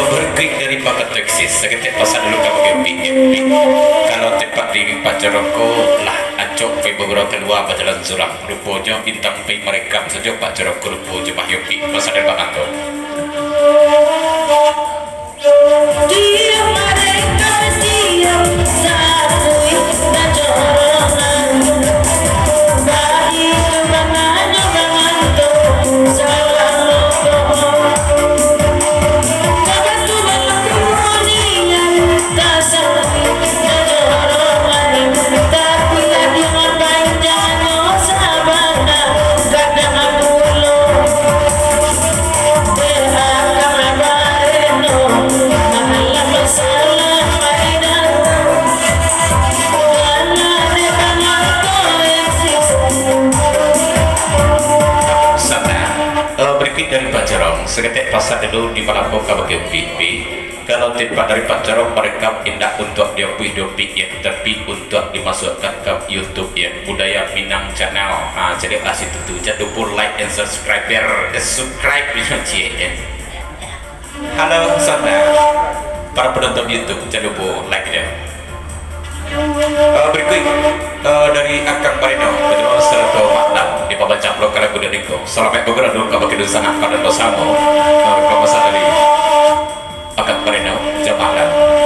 Berklik dari paket Texas seketik pasal dulu kamu gempi kalau tempat di Pak Jaroko lah acok pe beberapa keluar jalan suram rupanya bintang pe mereka saja Pak Jaroko rupanya Pak Yopi pasal dari Pak Anto dia mereka diam satu dan jorongan bagi kebangannya banganto salam dari Pak Jarong seketik pasal dulu di Palangko Kabupaten Pipi kalau tempat dari Pak Jarong mereka indah untuk diopi ya tapi untuk dimasukkan ke YouTube ya Budaya Minang Channel jadi kasih tentu jangan lupa like and subscribe ya halo saudara para penonton YouTube jangan lupa like ya berikut dari Akang Parino betul serta makna di pembaca blog kalau gue dari kau selamat beberapa dulu kalau kita sangat pada bersama kemasaan dari Akang Parino jamaah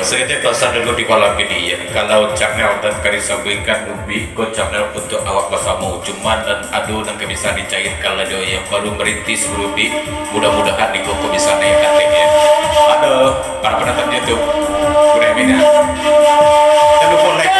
sekedar pasal dulu di kolam ini ya kalau channel dan karisabuikan lebih ke channel untuk awak bersama cuman dan adu dan bisa dicair kalau dia yang baru merintis lebih mudah-mudahan di koko bisa naik katanya halo para penonton YouTube udah mina jangan lupa like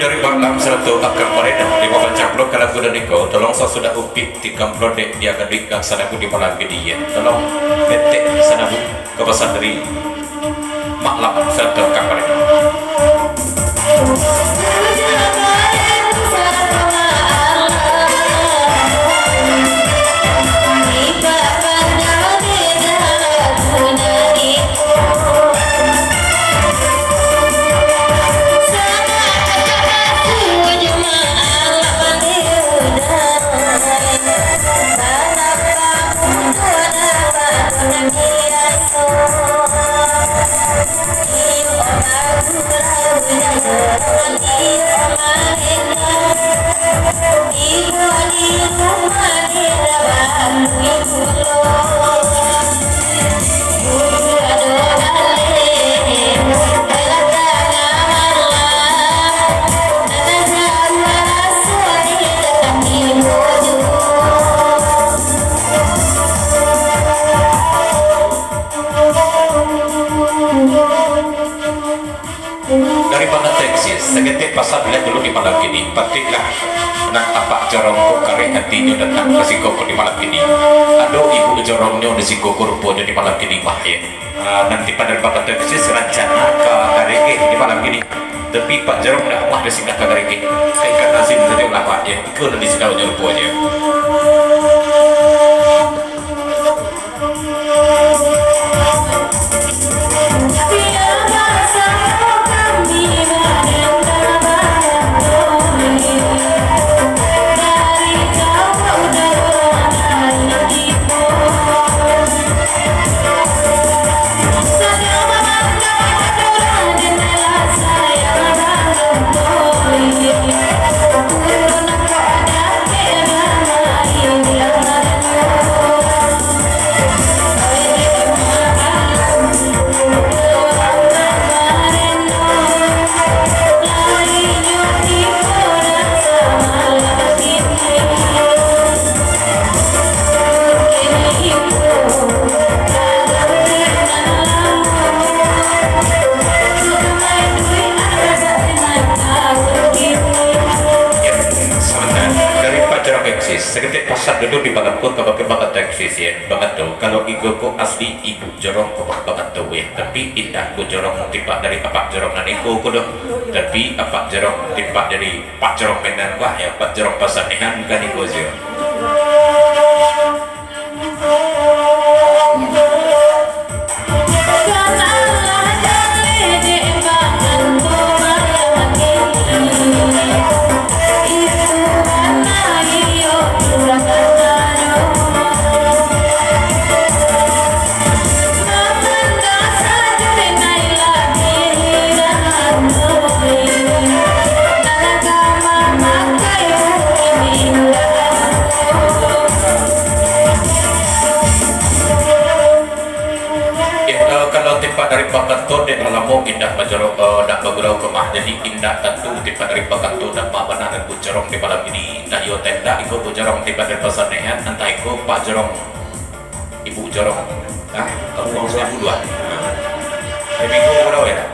dari Banglang serta Akang Parino di bawah caplok kalau gue dari kau tolong saya sudah upit di kamplok dek dia akan dikak sanaku di malam gede ya tolong detek sanaku kepesan dari Maklam serta Akang Parino Jemaah seketik pasal lihat dulu di malam ini patiklah nak apa jorongku kare hatinya datang ke sikoku di malam ini. Aduh ibu jorongnya di sikoku rupanya di malam ini mah ya. Nanti pada bakat tersebut rencana ke Garege di malam ini. Tapi Pak Jorong dah mah di singkat ke Garege. Kayak kan Nazim tadi ulah Pak ya. Ikut di sekalanya rupanya. Seketik pasar duduk di bangku ke bakat teksis ya banget tuh kalau igoku asli ibu jorong kok banget tuh ya tapi indah ku jorong tipak dari apa jorong naniko ku dong tapi apa jorong tipak dari pak jorong menan wah ya pak jorong pasar nihan kan iko sih. Dari bakat tu dan alamu indah bajarok dak bagurau kemah jadi indah tentu tiba dari bakat tu dan pak benar dan bujarong di malam ini dah yo tenda ikut bujarong tiba dari pasar nehat entah ikut pak jarong ibu jarong kamu mau 92 minggu berapa ya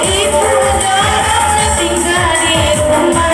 ibu jarong tinggal di rumah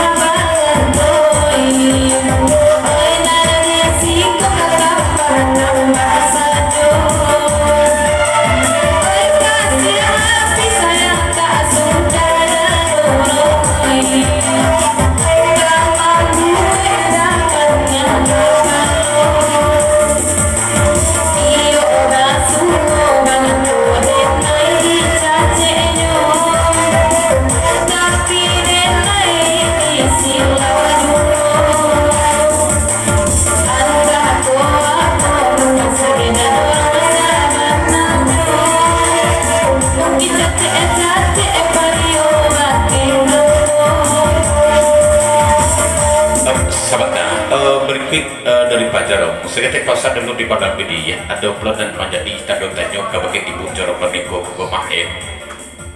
dari Pak Jarong seketik pasar dulu di Padang Bidi ya ada pelan dan menjadi tanda tanya ke bagian ibu Jarong Perniko Kumahin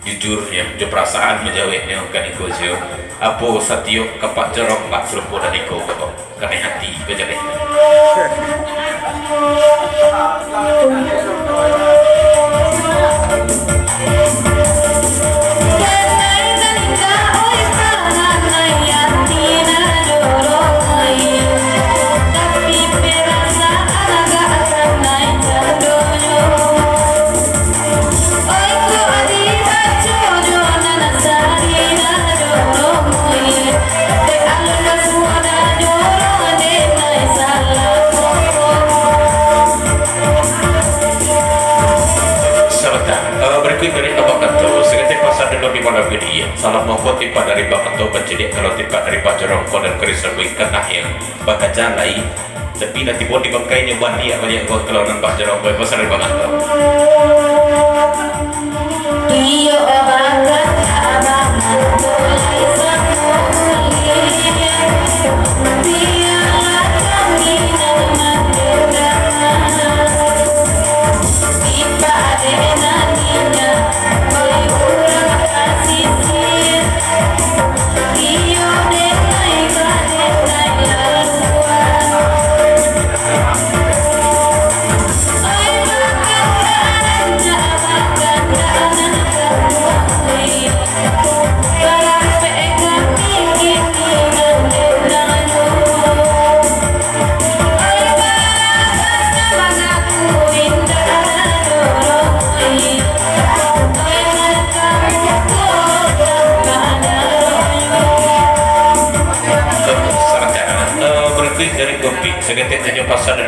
jujur ya di perasaan menjawabnya kan iko sih apa satyo ke Pak Jarong Pak Serpo dan iko kok karena hati berjalan salah maupun tipe dari Bakato pencedik kalau tipe dari Pak Jorongko dan Keris Lebih kena yang bakal jalai tapi nanti pun dibangkainya buat dia banyak buat kalau nampak Jorongko itu besar banget iyo bakat abangan mulai semula biarlah kami nama tipe adenaninya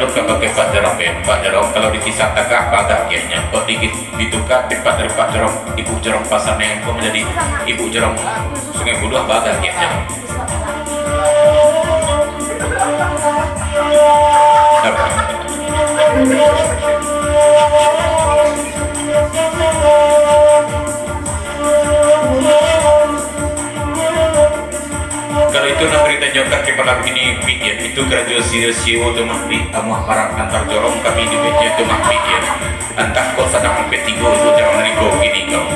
lalu pakai Pak Jerome Pak Jerome kalau dikisah tagak bahagianya kok ditukar tempat dari Pak Jerome Ibu Jerome Pasar Nengko menjadi Ibu Jerome Sungai Buduh bahagianya kalau itu nak berita nyokap kepada begini video itu kerja sio tu mahdi amuah parang antar jorong kami di meja tu mahdi ya antah kok sedang P3 itu jangan nego gini kau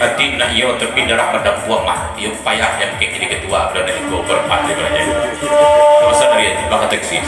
hati nak yo tapi darah pada buang mah yo payah yang kayak jadi ketua dan dari gua berempat di belakang masa dari bakat teksis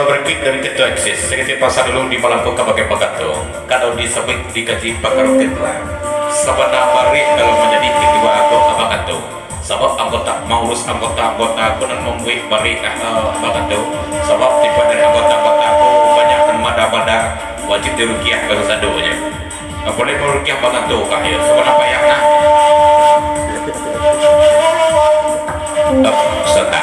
berkit dari ketua eksis sekretar pasar dulu di Malang Kota pakai pagato kalau disebut dikaji pakar ketua sebenarnya bari kalau menjadi ketua kota pagato sebab anggota mengurus anggota aku dan membuat bari pagato sebab tiba dari anggota aku banyak mada-mada wajib dirukiah kalau sadonya nggak boleh merukiah pagato kah ya sebenarnya payahnya serta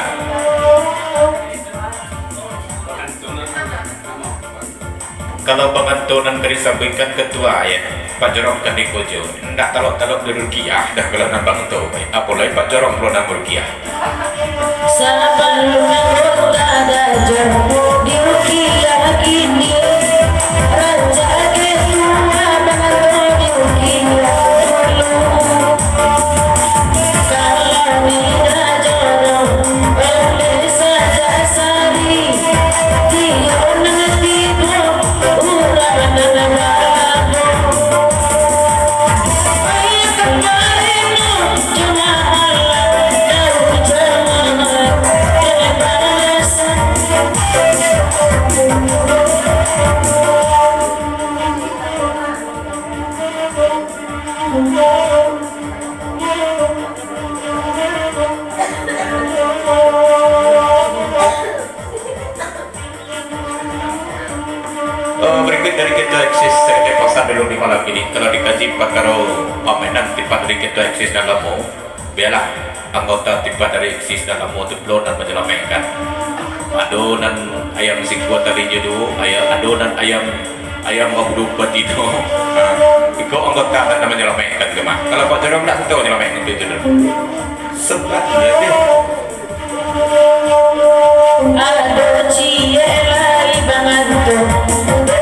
kalau pengantunan dari sampaikan ketua ya Pak Jorong kan dikojo ndak talok-talok di rukiah dah kalau nambang itu apalagi Pak Jorong belum nambang rukiah sebelum kota ada jorong di rukiah ini raja ketua pengantin di rukiah dulu kalau tidak jorong boleh saja sari dia nanti berikut dari ketua eksis sekretar pasar dulu di malam ini kalau dikaji pakaro pamenan tipe dari ketua eksis dalam mau biarlah anggota tipe dari eksis dalam mau itu belum dan menyelamatkan adonan ayam singkuat tadi dulu adonan ayam ngabuduk batino itu anggota dan menyelamatkan kemana kalau Pak Jorong tak tahu menyelamatkan itu sebabnya deh ada cielai banget tuh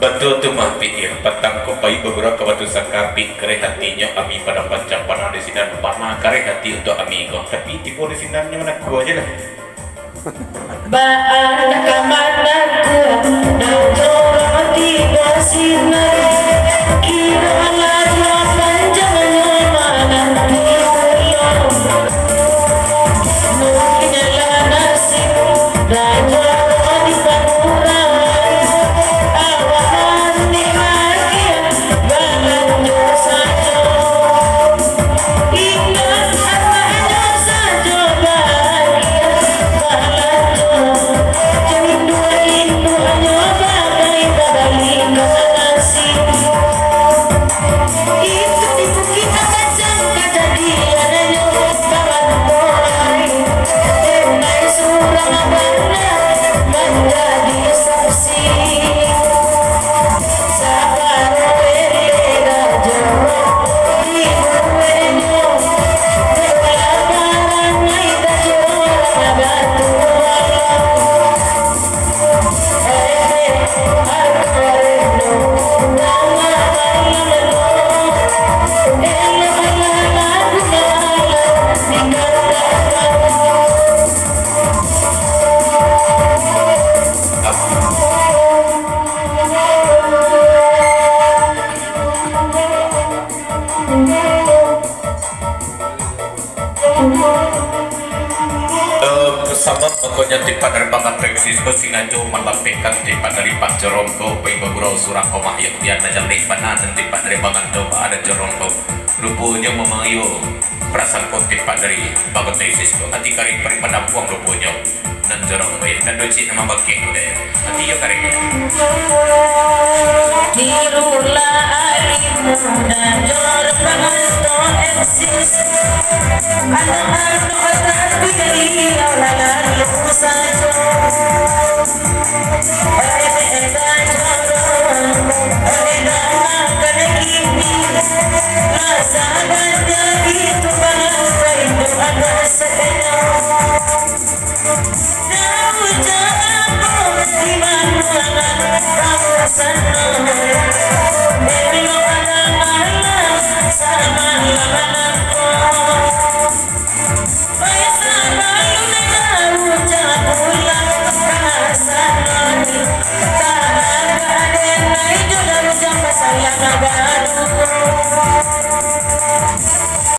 betul tu mah pikir petang ko pai beberapa batu sakapi kare hatinya ami pada pancang panah di sini panah kare hati untuk ami ko tapi tipu di sini mana ku aja lah Baan kamataku Najoro tiba sinar Kira lajwa panjangnya mana tiuyo Mungkin lah nasib Najoro di panuran Awan di lagi Balanjo saja Ingat apanya saja bahagia Balanjo Rindu-rindunya bagai badai kasih Itu di bukit kacang kejadiannya Bawan borai Denai surang benar menjadi saksi Sabar berbeda jauh di buenyo Kelaparan naik jauh batu Sabab pokoknya tipat dari bangat reksis besingajo melampaikan tipat dari Pak Jorongko pai bagurau surah komah yang biar najang panan dan tipat dari bangat doa ada Jorongko rupanya memayu perasaan kau tipat dari bangat reksis nanti kari pari padampuang rupanya dan Jorongko dan doci nama bakeng udah nanti ya karinya Tirulah arimu dan jor pengasto eksis Anak-anak tapi dari lalu saja Eda jorong, eda